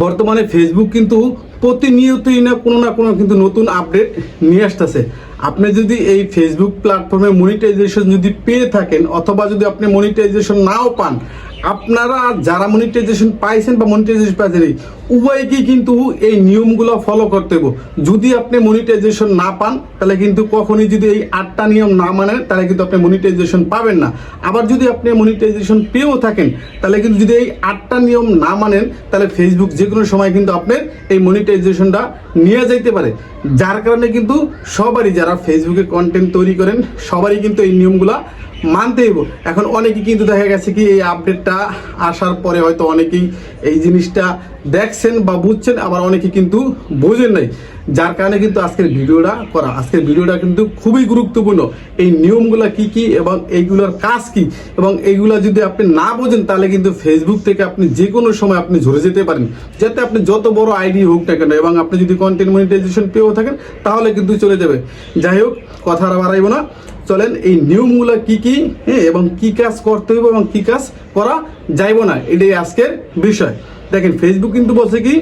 বর্তমানে ফেসবুক কিন্তু প্রতিনিয়তই না কোনো কিন্তু নতুন আপডেট নিয়ে আসতেছে। আপনি যদি এই ফেসবুক প্ল্যাটফর্মে মনিটাইজেশন যদি পেয়ে থাকেন অথবা যদি আপনি মনিটাইজেশন নাও পান, আপনারা যারা মনিটাইজেশন পাইছেন বা মনিটাইজেশন পাইছেন উভয়কেই কিন্তু এই নিয়মগুলো ফলো করতে হবে। যদি আপনি মনিটাইজেশন না পান তাহলে কিন্তু কখনোই যদি এই 8টা নিয়ম না মানেন তাহলে কিন্তু আপনি মনিটাইজেশন পাবেন না। আবার যদি আপনি মনিটাইজেশন পেয়েও থাকেন তাহলে কিন্তু যদি এই 8টা নিয়ম না মানেন তাহলে ফেসবুক যে কোনো সময় কিন্তু আপনার এই মনিটাইজেশনটা নিয়ে যাইতে পারে। যার কারণে কিন্তু সবারই যারা ফেসবুকে কন্টেন্ট তৈরি করেন সবারই কিন্তু এই নিয়মগুলা মানতে হইব। এখন অনেকেই কিন্তু দেখা গেছে কি এই আপডেটটা আসার পরে হয়তো অনেকেই এই জিনিসটা দেখছেন বা বুঝছেন, আবার অনেকে কিন্তু বোঝেন নাই। যার কারণে কিন্তু আজকের ভিডিওটা করা। আজকের ভিডিওটা কিন্তু খুবই গুরুত্বপূর্ণ। এই নিয়মগুলা কি কি এবং এইগুলোর কাজ কি এবং এইগুলা যদি আপনি না বোঝেন তাহলে কিন্তু ফেসবুক থেকে আপনি যে কোনো সময় আপনি ঝরে যেতে পারেন, যাতে আপনি যত বড় আইডি হোক না কেন এবং আপনি যদি কন্টেন্ট মনিটাইজেশন পেয়েও থাকেন তাহলে কিন্তু চলে যাবে। যাই হোক, কথা আর বাড়াইব না, চলেন এই নিয়মগুলো কি কি এবং কি কাজ করতে হবে এবং কি কাজ করা যাইব না, এটাই আজকের বিষয়। দেখেন, ফেসবুক কিন্তু বলছে কি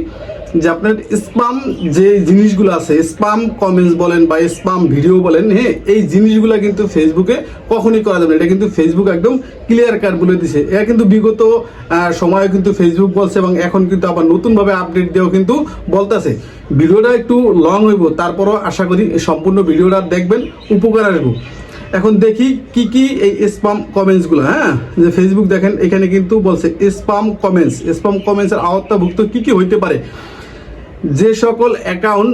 যে আপনার স্পাম যে জিনিসগুলো আছে, স্পাম কমেন্টস বলেন বা স্পাম ভিডিও বলেন, এই জিনিসগুলো কিন্তু ফেসবুকে কখনই করা যাবে না। এটা কিন্তু ফেসবুক একদম ক্লিয়ার কাট বলে দিছে। এটা কিন্তু বিগত সময়ে কিন্তু ফেসবুক বলছে এবং এখন কিন্তু আবার নতুনভাবে আপডেট দিয়েও কিন্তু বলতেছে। ভিডিওটা একটু লং হইব, তারপরও আশা করি সম্পূর্ণ ভিডিওটা দেখবেন, উপকার আসবো। এখন দেখি কি কি এই স্পাম কমেন্টসগুলো। যে ফেসবুক দেখেন এখানে কিন্তু বলছে স্পাম কমেন্টসের আওতাভুক্ত কি কি হইতে পারে। যে সকল অ্যাকাউন্ট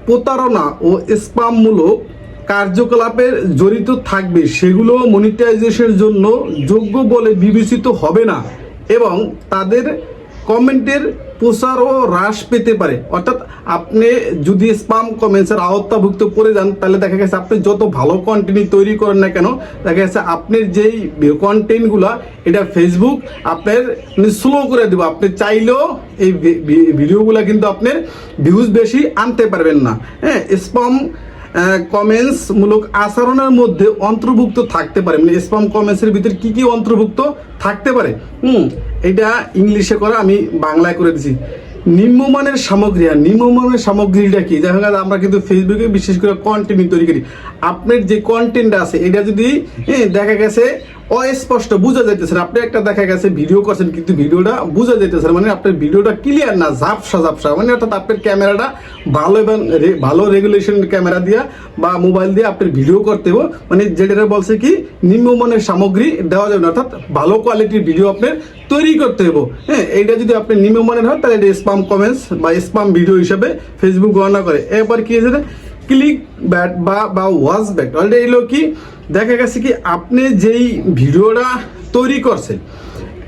প্রতারণা ও স্পামমূলক কার্যকলাপের জড়িত থাকবে সেগুলো মনিটাইজেশনের জন্য যোগ্য বলে বিবেচিত হবে না এবং তাদের কমেন্টের প্রচারও হ্রাস পেতে পারে। অর্থাৎ আপনি যদি স্পাম কমেন্টসের আওতাভুক্ত করে যান তাহলে দেখা গেছে আপনি যত ভালো কন্টেন্ট তৈরি করেন না কেন, দেখা গেছে আপনার যেই কন্টেন্টগুলো এটা ফেসবুক আপনার স্লো করে দেবো। আপনি চাইলেও এই ভিডিওগুলো কিন্তু আপনার ভিউজ বেশি আনতে পারবেন না। স্পাম কমেন্টস মূলক আচরণের মধ্যে অন্তর্ভুক্ত থাকতে পারে। মানে স্পাম কমেন্টসের ভিতরে কি কি অন্তর্ভুক্ত থাকতে পারে, এটা ইংলিশে করা, আমি বাংলায় করে দিছি। নিম্নমানের সামগ্রী। আর নিম্নমানের সামগ্রীটা কি? দেখা গেছে আমরা কিন্তু ফেসবুকে বিশেষ করে কন্টেন্ট তৈরি করি। আপনার যে কন্টেন্ট আছে এটা যদি দেখা গেছে অস্পষ্ট বোঝা যাইতেছে না, আপনি একটা দেখা গেছে ভিডিও করছেন কিন্তু ভিডিওটা বোঝা যাইতেছে না, মানে আপনার ভিডিওটা ক্লিয়ার না, ঝাপসা, মানে অর্থাৎ আপনার ক্যামেরাটা ভালো এবং ভালো রেগুলেশন ক্যামেরা দিয়া বা মোবাইল দিয়ে আপনার ভিডিও করতে হবে। মানে যেটা বলছে কি নিম্নমানের সামগ্রী দেওয়া যাবে না, অর্থাৎ ভালো কোয়ালিটির ভিডিও আপনার তৈরি করতে হবে। এইটা যদি আপনি নিম্নমানের হয় তাহলে এটা স্পাম কমেন্টস বা স্পাম ভিডিও হিসাবে ফেসবুক গণনা করে। এবার কি হয়েছে, ক্লিক ব্যাট বা ওয়াচ ব্যাক। অলরেডি এলো কি দেখা গেছে কি আপনি যেই ভিডিওটা তৈরি করছেন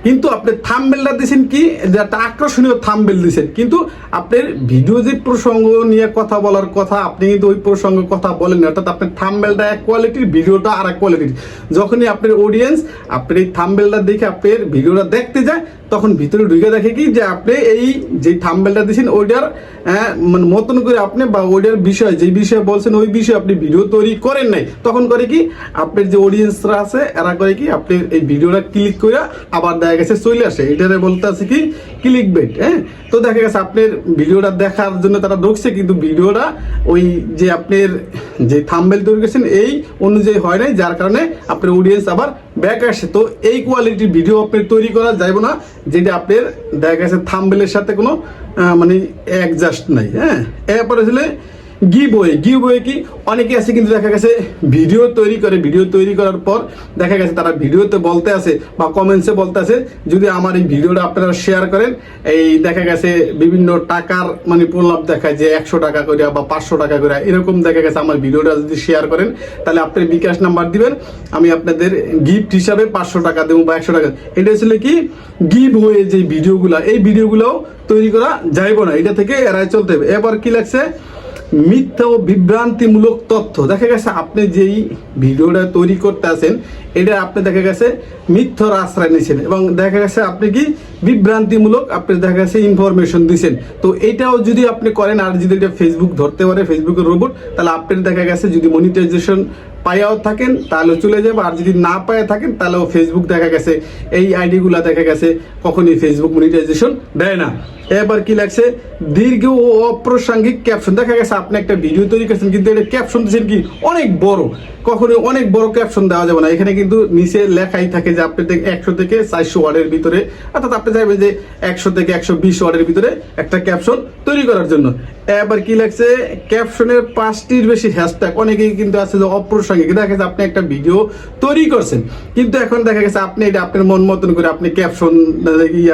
কিন্তু আপনি থাম্বনেলটা দিয়েছেন কি একটা আকর্ষণীয় থাম্বনেল দিয়েছেন, কিন্তু আপনার ভিডিও যে প্রসঙ্গ নিয়ে কথা বলার কথা আপনি কিন্তু ওই প্রসঙ্গে কথা বলেন না। অর্থাৎ আপনার থাম্বনেলটা এক কোয়ালিটির, ভিডিওটা আর এক কোয়ালিটির। যখনই আপনার অডিয়েন্স আপনার এই থাম্বনেলটা দেখে আপনার ভিডিওটা দেখতে যায় তখন ভিতরে ঢুকে দেখে কি যে আপনি এই যে থাম্বনেলটা দিয়েছেন ওইটার মানে মতন করে আপনি বা ওইটার বিষয় যে বিষয়ে বলছেন ওই বিষয়ে আপনি ভিডিও তৈরি করেন নাই। তখন করে কি আপনার যে অডিয়েন্সরা আছে এরা করে কি আপনি এই ভিডিওটা ক্লিক করে আবার দেখা গেছে চলে আসে। এটারে বলতে আছে কি ক্লিক বেট। তো দেখা গেছে আপনার ভিডিওটা দেখার জন্য তারা ঢুকছে কিন্তু ভিডিওটা ওই যে আপনার যে থাম্বনেল তৈরি করেছেন এই অনুযায়ী হয় নাই, যার কারণে আপনার অডিয়েন্স আবার ব্যাক আসে। তো এই কোয়ালিটির ভিডিও আপনার তৈরি করা যাবে না যেটা আপনার দেখা গেছে থাম্বনেলের সাথে কোনো মানে অ্যাডজাস্ট নাই। এরপরে হলে গিভওয়ে কি অনেকে আছে কিন্তু দেখা গেছে ভিডিও তৈরি করার পর দেখা গেছে তারা ভিডিওতে বলতে আছে বা কমেন্টসে বলতে আছে যদি আমার এই ভিডিওটা আপনারা শেয়ার করেন এই দেখা গেছে বিভিন্ন টাকার মানে প্রলাপ দেখায় যে 100 টাকা করে বা 500 টাকা করে, এরকম দেখা গেছে আমার ভিডিওটা যদি শেয়ার করেন তাহলে আপনার বিকাশ নাম্বার দিবেন, আমি আপনাদের গিফট হিসাবে 500 টাকা দেবো বা 100 টাকা। এটা ছিল কি গিভওয়ে যে ভিডিওগুলো, এই ভিডিওগুলোও তৈরি করা যাইব না, এটা থেকে এড়াই চলতে হবে। এবার কি লাগছে, মিথ্যা ও বিভ্রান্তিমূলক তথ্য। দেখা গেছে আপনি যেই ভিডিওটা তৈরি করতে আছেন এটা আপনি দেখা গেছে মিথ্যার আশ্রয় নিয়েছেন এবং দেখা গেছে আপনি কি বিভ্রান্তিমূলক আপনি দেখা গেছে ইনফরমেশন দিচ্ছেন। তো এটাও যদি আপনি করেন আর যদি এটা ফেসবুক ধরতে পারে, ফেসবুকের রোবট, তাহলে আপনার দেখা গেছে যদি মনিটাইজেশন পাইয়াও থাকেন তাহলে চলে যাবে, আর যদি না পাইয়া থাকেন তাহলেও ফেসবুক দেখা গেছে এই আইডিগুলো দেখা গেছে কখনই ফেসবুক মনিটাইজেশন দেয় না। এবার কি লাগছে, দীর্ঘ ও অপ্রাসঙ্গিক ক্যাপশন। দেখা গেছে আপনি একটা ভিডিও তৈরি করছেন কিন্তু এটা ক্যাপশন দিচ্ছেন কি অনেক বড়, কখনো অনেক বড় ক্যাপশন দেওয়া যাবে না। এখানে কিন্তু নিচে লেখাই থাকে যে আপনি 100 থেকে 400 ওয়ার্ডের ভিতরে, অর্থাৎ আপনি চাইবেন যে 100 থেকে 120 ওয়ার্ডের ভিতরে একটা ক্যাপশন তৈরি করার জন্য। এবার কি লাগছে, ক্যাপশনের 5টির বেশি হ্যাশট্যাগ। অনেকেই কিন্তু আছে যে অপ্রাসঙ্গিক। দেখা গেছে আপনি একটা ভিডিও তৈরি করছেন কিন্তু এখন দেখা গেছে আপনি এটা আপনার মন মতন করে আপনি ক্যাপশন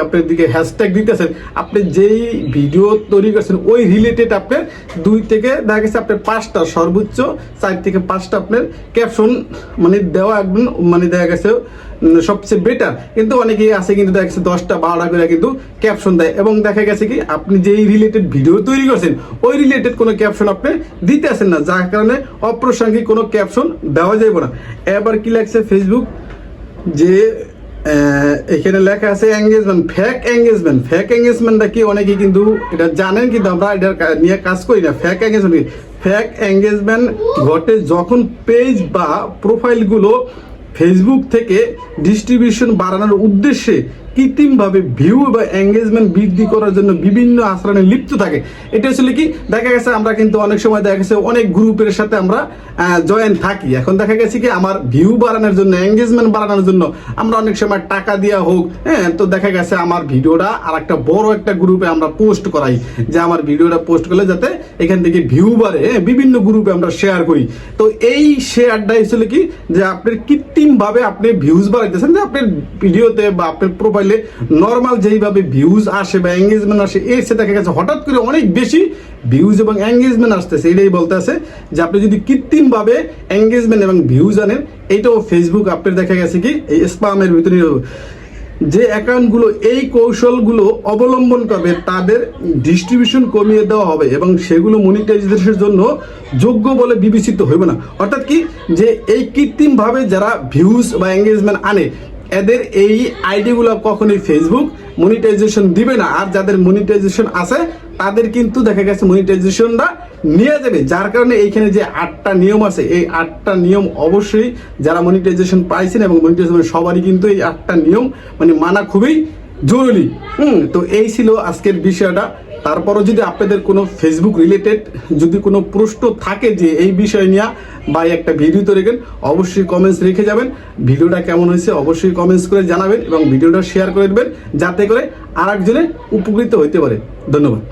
আপনার দিকে হ্যাশট্যাগ দিতেছেন, আপনি যেই ভিডিও তৈরি করছেন ওই রিলেটেড আপনার 2 থেকে দেখা গেছে আপনার 5টা, সর্বোচ্চ 4 থেকে 5টা আপনার ক্যাপশন মানে দেওয়া একদম মানে দেখা গেছে সবচেয়ে বেটার। কিন্তু অনেকেই আছে কিন্তু দেখা গেছে 10টা 12টা করে কিন্তু ক্যাপশন দেয়, এবং দেখা গেছে কি আপনি যেই রিলেটেড ভিডিও তৈরি করছেন ওই রিলেটেড কোনো ক্যাপশন আপনি দিতে আসেন না, যার কারণে অপ্রাসঙ্গিক কোনো ক্যাপশন দেওয়া যাবে না। এবার কি লাগছে, ফেসবুক যে এখানে লেখা আছে এঙ্গেজমেন্ট, ফেক এঙ্গেজমেন্ট। ফেক এঙ্গেজমেন্টটা কি অনেকে কিন্তু এটা জানেন কিন্তু আমরা এটা নিয়ে কাজ করি না। ফেক এঙ্গেজমেন্ট, ফেক এঙ্গেজমেন্ট ঘটে যখন পেজ বা প্রোফাইলগুলো ফেসবুক থেকে ডিস্ট্রিবিউশন বাড়ানোর উদ্দেশ্যে কৃত্রিমভাবে ভিউ বা এঙ্গেজমেন্ট বৃদ্ধি করার জন্য বিভিন্ন আচরণে লিপ্ত থাকে। এটা আসলে কি দেখা গেছে আমরা কিন্তু অনেক সময় দেখা গেছে অনেক গ্রুপের সাথে আমরা জয়েন থাকি। এখন দেখা গেছে কি আমার ভিউ বাড়ানোর জন্য, এঙ্গেজমেন্ট বাড়ানোর জন্য আমরা অনেক সময় টাকা দেওয়া হোক, হ্যাঁ, তো দেখা গেছে আমার ভিডিওটা আর একটা বড় একটা গ্রুপে আমরা পোস্ট করাই, যে আমার ভিডিওটা পোস্ট করলে যাতে এখান থেকে ভিউ বাড়ে, বিভিন্ন গ্রুপে আমরা শেয়ার করি। তো এই শেয়ারটা আসলে কি যে আপনার কৃত্রিমভাবে আপনি ভিউজ বাড়াইতেছেন, যে আপনার ভিডিওতে বা আপনার প্রোফাইল নর্মাল যেইভাবে ভিউজ আসে বা এঙ্গেজমেন্ট আসে এর সাথে দেখা গেছে হঠাৎ করে অনেক বেশি ভিউজ এবং এঙ্গেজমেন্ট আসতেছে। এটাই বলতে আছে যে আপনি যদি কৃত্রিমভাবে এঙ্গেজমেন্ট এবং ভিউজ আনেন, এইটাও ফেসবুক আপনার দেখা গেছে কি এই স্প্যামের ভিতরে যে অ্যাকাউন্টগুলো এই কৌশলগুলো অবলম্বন করবে তাদের ডিস্ট্রিবিউশন কমিয়ে দেওয়া হবে এবং সেগুলো মনিটাইজেশনের জন্য যোগ্য বলে বিবেচিত হইবে না। অর্থাৎ কি যে এই কৃত্রিমভাবে যারা ভিউজ বা এঙ্গেজমেন্ট আনে এদের এই আইডিগুলো কখনোই ফেসবুক মনিটাইজেশন দিবে না, আর যাদের মনিটাইজেশন আছে তাদের কিন্তু দেখা গেছে মনিটাইজেশনটা নিয়ে যাবে। যার কারণে এইখানে যে 8টা নিয়ম আছে এই 8টা নিয়ম অবশ্যই যারা মনিটাইজেশন পাইছেন এবং মনিটাইজেশন সবারই কিন্তু এই 8টা নিয়ম মানে মানা খুবই জরুরি। তো এই ছিল আজকের বিষয়টা। তারপরও যদি আপনাদের কোনো ফেসবুক রিলেটেড যদি কোনো প্রশ্ন থাকে যে এই বিষয় নিয়ে বা একটা ভিডিও তৈরি করেন, অবশ্যই কমেন্টস রেখে যাবেন। ভিডিওটা কেমন হয়েছে অবশ্যই কমেন্টস করে জানাবেন এবং ভিডিওটা শেয়ার করে দেবেন যাতে করে আরেকজনে উপকৃত হইতে পারে। ধন্যবাদ।